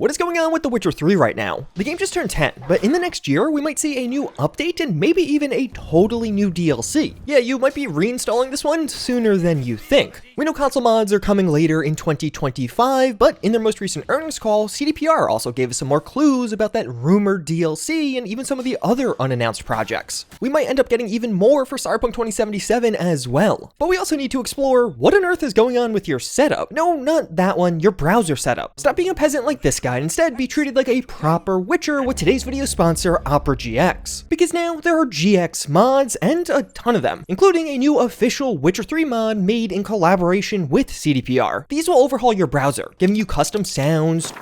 What is going on with The Witcher 3 right now? The game just turned 10, but in the next year, we might see a new update and maybe even a totally new DLC. Yeah, you might be reinstalling this one sooner than you think. We know console mods are coming later in 2025, but in their most recent earnings call, CDPR also gave us some more clues about that rumored DLC and even some of the other unannounced projects. We might end up getting even more for Cyberpunk 2077 as well. But we also need to explore what on earth is going on with your setup. No, not that one, your browser setup. Stop being a peasant like this guy, and instead be treated like a proper Witcher with today's video sponsor, Opera GX. Because now there are GX mods, and a ton of them, including a new official Witcher 3 mod made in collaboration with CDPR. These will overhaul your browser, giving you custom sounds,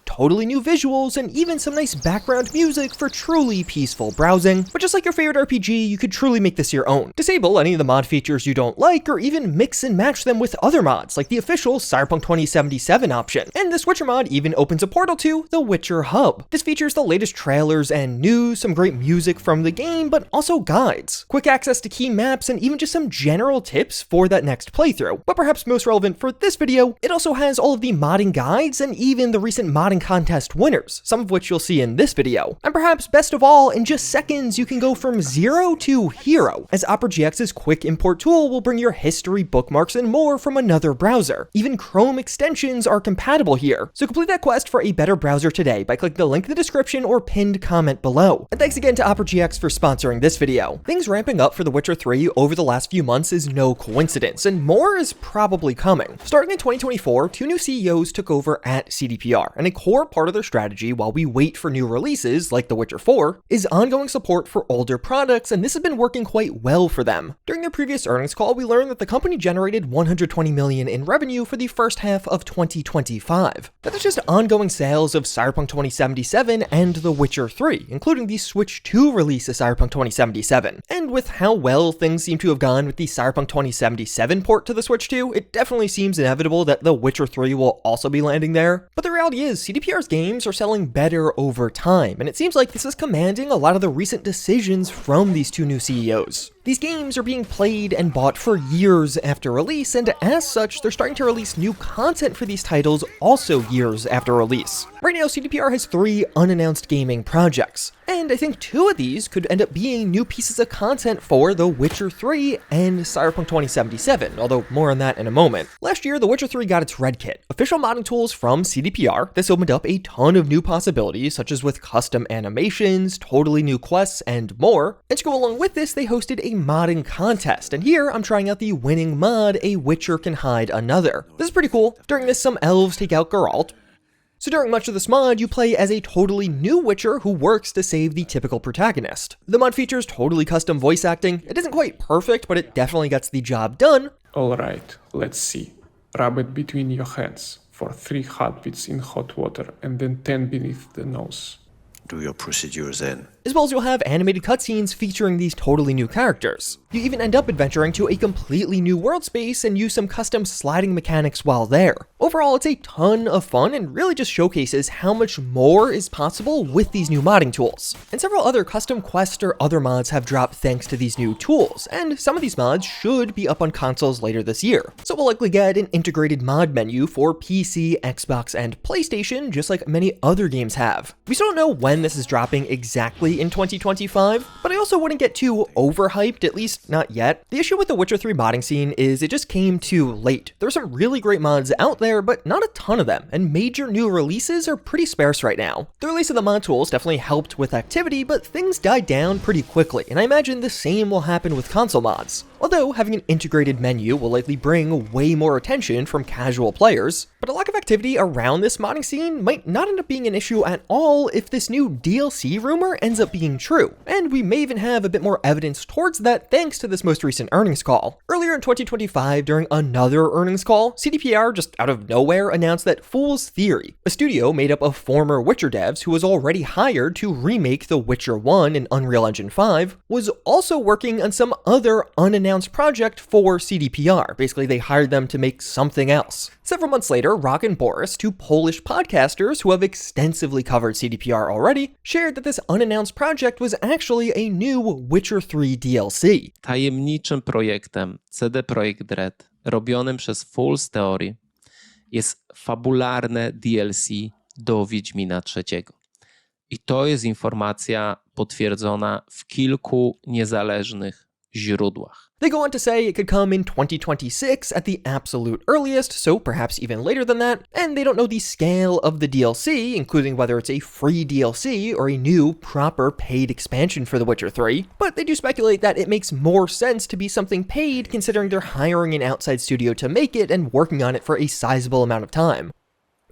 totally new visuals, and even some nice background music for truly peaceful browsing. But just like your favorite RPG, you could truly make this your own. Disable any of the mod features you don't like, or even mix and match them with other mods, like the official Cyberpunk 2077 option. And this Witcher mod even opens a portal to the Witcher Hub. This features the latest trailers and news, some great music from the game, but also guides, quick access to key maps, and even just some general tips for that next playthrough. But perhaps most relevant for this video, it also has all of the modding guides and even the recent modding contest winners, some of which you'll see in this video. And perhaps best of all, in just seconds you can go from zero to hero, as Opera GX's quick import tool will bring your history, bookmarks, and more from another browser. Even Chrome extensions are compatible here. So complete that quest for a better browser today by clicking the link in the description or pinned comment below. And thanks again to Opera GX for sponsoring this video. Things ramping up for The Witcher 3 over the last few months is no coincidence, and more is probably coming. Starting in 2024, two new CEOs took over at CDPR, and a core part of their strategy while we wait for new releases like The Witcher 4 is ongoing support for older products, and this has been working quite well for them. During their previous earnings call, we learned that the company generated $120 million in revenue for the first half of 2025. That is just ongoing sales of Cyberpunk 2077 and The Witcher 3, including the Switch 2 release of Cyberpunk 2077. And with how well things seem to have gone with the Cyberpunk 2077 port to the Switch 2, it definitely seems inevitable that The Witcher 3 will also be landing there. But the reality is, CDPR's games are selling better over time, and it seems like this is commanding a lot of the recent decisions from these two new CEOs. These games are being played and bought for years after release, and as such, they're starting to release new content for these titles also years after release. Right now, CDPR has 3 unannounced gaming projects, and I think 2 of these could end up being new pieces of content for The Witcher 3 and Cyberpunk 2077, although more on that in a moment. Last year, The Witcher 3 got its Red Kit, official modding tools from CDPR. This opened up a ton of new possibilities, such as with custom animations, totally new quests, and more. And to go along with this, they hosted a modding contest, and here I'm trying out the winning mod, A Witcher Can Hide Another. This is pretty cool. During this, some elves take out Geralt. So during much of this mod, you play as a totally new Witcher who works to save the typical protagonist. The mod features totally custom voice acting. It isn't quite perfect, but it definitely gets the job done. Alright, let's see. Rub it between your hands for 3 heartbeats in hot water and then 10 beneath the nose. Do your procedures then. As well as you'll have animated cutscenes featuring these totally new characters. You even end up adventuring to a completely new world space and use some custom sliding mechanics while there. Overall, it's a ton of fun and really just showcases how much more is possible with these new modding tools. And several other custom quests or other mods have dropped thanks to these new tools, and some of these mods should be up on consoles later this year. So we'll likely get an integrated mod menu for PC, Xbox, and PlayStation, just like many other games have. We still don't know when this is dropping exactly in 2025, but I also wouldn't get too overhyped, at least not yet. The issue with the Witcher 3 modding scene is it just came too late. There are some really great mods out there, but not a ton of them, and major new releases are pretty sparse right now. The release of the mod tools definitely helped with activity, but things died down pretty quickly, and I imagine the same will happen with console mods. Although having an integrated menu will likely bring way more attention from casual players, but a lack of activity around this modding scene might not end up being an issue at all if this new DLC rumor ends up being true, and we may even have a bit more evidence towards that thanks to this most recent earnings call. Earlier in 2025, during another earnings call, CDPR just out of nowhere announced that Fool's Theory, a studio made up of former Witcher devs who was already hired to remake The Witcher 1 in Unreal Engine 5, was also working on some other unannounced project for CDPR. Basically, they hired them to make something else. Several months later, Rock and Boris, two Polish podcasters who have extensively covered CDPR already, shared that this unannounced project was actually a new Witcher 3 DLC. Tajemniczym projektem CD Projekt Red, robionym przez Fool's Theory, jest fabularne DLC do Wiedźmina III. I to jest informacja potwierdzona w kilku niezależnych źródłach. They go on to say it could come in 2026 at the absolute earliest, so perhaps even later than that, and they don't know the scale of the DLC, including whether it's a free DLC or a new, proper paid expansion for The Witcher 3, but they do speculate that it makes more sense to be something paid considering they're hiring an outside studio to make it and working on it for a sizable amount of time.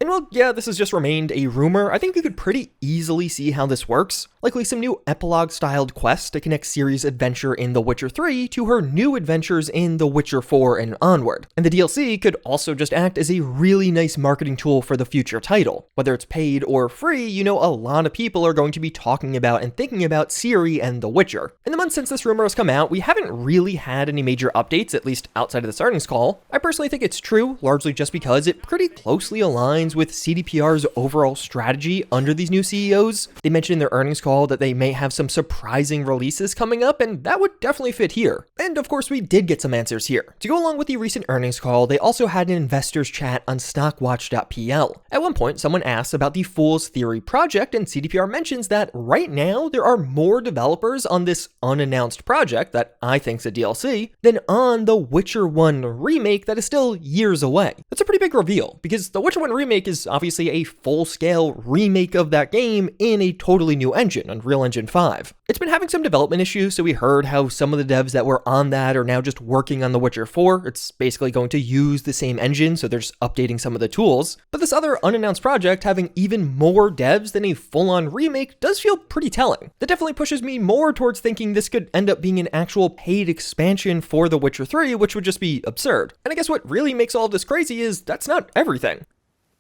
And while, yeah, this has just remained a rumor, I think you could pretty easily see how this works. Likely some new epilogue-styled quests to connect Ciri's adventure in The Witcher 3 to her new adventures in The Witcher 4 and onward. And the DLC could also just act as a really nice marketing tool for the future title. Whether it's paid or free, you know a lot of people are going to be talking about and thinking about Ciri and The Witcher. In the months since this rumor has come out, we haven't really had any major updates, at least outside of this earnings call. I personally think it's true, largely just because it pretty closely aligns with CDPR's overall strategy under these new CEOs. They mentioned in their earnings call that they may have some surprising releases coming up, and that would definitely fit here. And of course, we did get some answers here. To go along with the recent earnings call, they also had an investors chat on stockwatch.pl. At one point, someone asked about the Fool's Theory project, and CDPR mentions that right now there are more developers on this unannounced project that I think's a DLC than on the Witcher 1 remake that is still years away. That's a pretty big reveal, because the Witcher 1 remake is obviously a full-scale remake of that game in a totally new engine, Unreal Engine 5. It's been having some development issues, so we heard how some of the devs that were on that are now just working on The Witcher 4. It's basically going to use the same engine, so they're just updating some of the tools. But this other unannounced project having even more devs than a full-on remake does feel pretty telling. That definitely pushes me more towards thinking this could end up being an actual paid expansion for The Witcher 3, which would just be absurd. And I guess what really makes all of this crazy is that's not everything.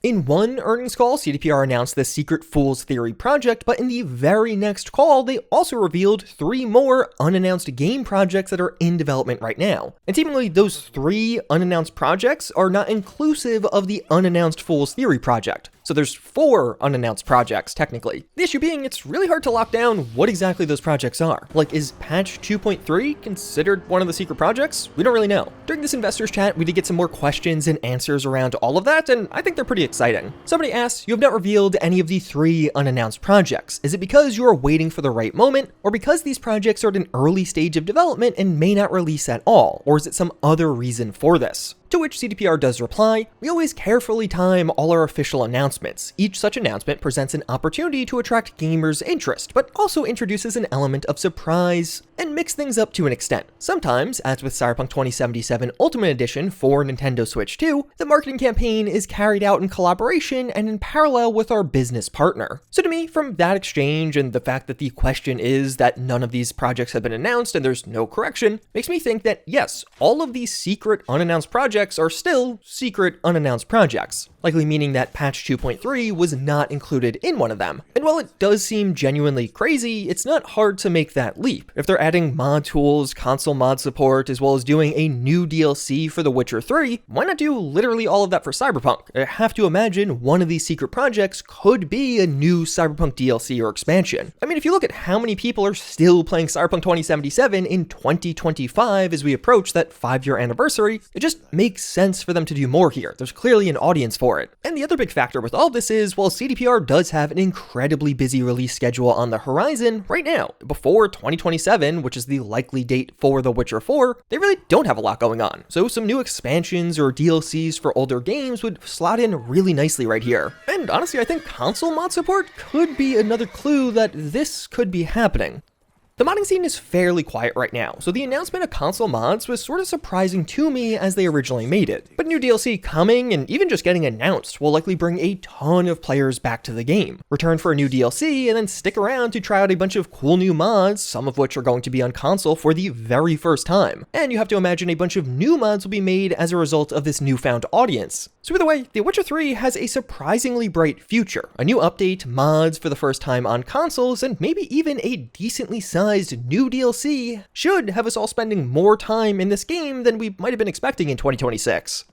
In one earnings call, CDPR announced the secret Fool's Theory project, but in the very next call, they also revealed 3 more unannounced game projects that are in development right now. And seemingly those 3 unannounced projects are not inclusive of the unannounced Fool's Theory project. So there's 4 unannounced projects, technically. The issue being, it's really hard to lock down what exactly those projects are. Like, is patch 2.3 considered one of the secret projects? We don't really know. During this investors chat, we did get some more questions and answers around all of that, and I think they're pretty exciting. Somebody asked, you have not revealed any of the 3 unannounced projects. Is it because you are waiting for the right moment, or because these projects are at an early stage of development and may not release at all, or is it some other reason for this? To which CDPR does reply, we always carefully time all our official announcements. Each such announcement presents an opportunity to attract gamers' interest, but also introduces an element of surprise and mix things up to an extent. Sometimes, as with Cyberpunk 2077 Ultimate Edition for Nintendo Switch 2, the marketing campaign is carried out in collaboration and in parallel with our business partner. So to me, from that exchange and the fact that the question is that none of these projects have been announced and there's no correction, makes me think that yes, all of these secret unannounced projects are still secret unannounced projects, likely meaning that patch 2.3 was not included in one of them. And while it does seem genuinely crazy, it's not hard to make that leap. If they're adding mod tools, console mod support, as well as doing a new DLC for The Witcher 3, why not do literally all of that for Cyberpunk? I have to imagine one of these secret projects could be a new Cyberpunk DLC or expansion. I mean, if you look at how many people are still playing Cyberpunk 2077 in 2025 as we approach that 5-year anniversary, it just makes sense for them to do more here. There's clearly an audience for it. And the other big factor with all this is, while CDPR does have an incredibly busy release schedule on the horizon right now, before 2027, which is the likely date for The Witcher 4, they really don't have a lot going on. So some new expansions or DLCs for older games would slot in really nicely right here. And honestly, I think console mod support could be another clue that this could be happening. The modding scene is fairly quiet right now, so the announcement of console mods was sort of surprising to me as they originally made it. But new DLC coming, and even just getting announced, will likely bring a ton of players back to the game. Return for a new DLC, and then stick around to try out a bunch of cool new mods, some of which are going to be on console for the very first time. And you have to imagine a bunch of new mods will be made as a result of this newfound audience. So either way, The Witcher 3 has a surprisingly bright future. A new update, mods for the first time on consoles, and maybe even a decently sized new DLC should have us all spending more time in this game than we might have been expecting in 2026.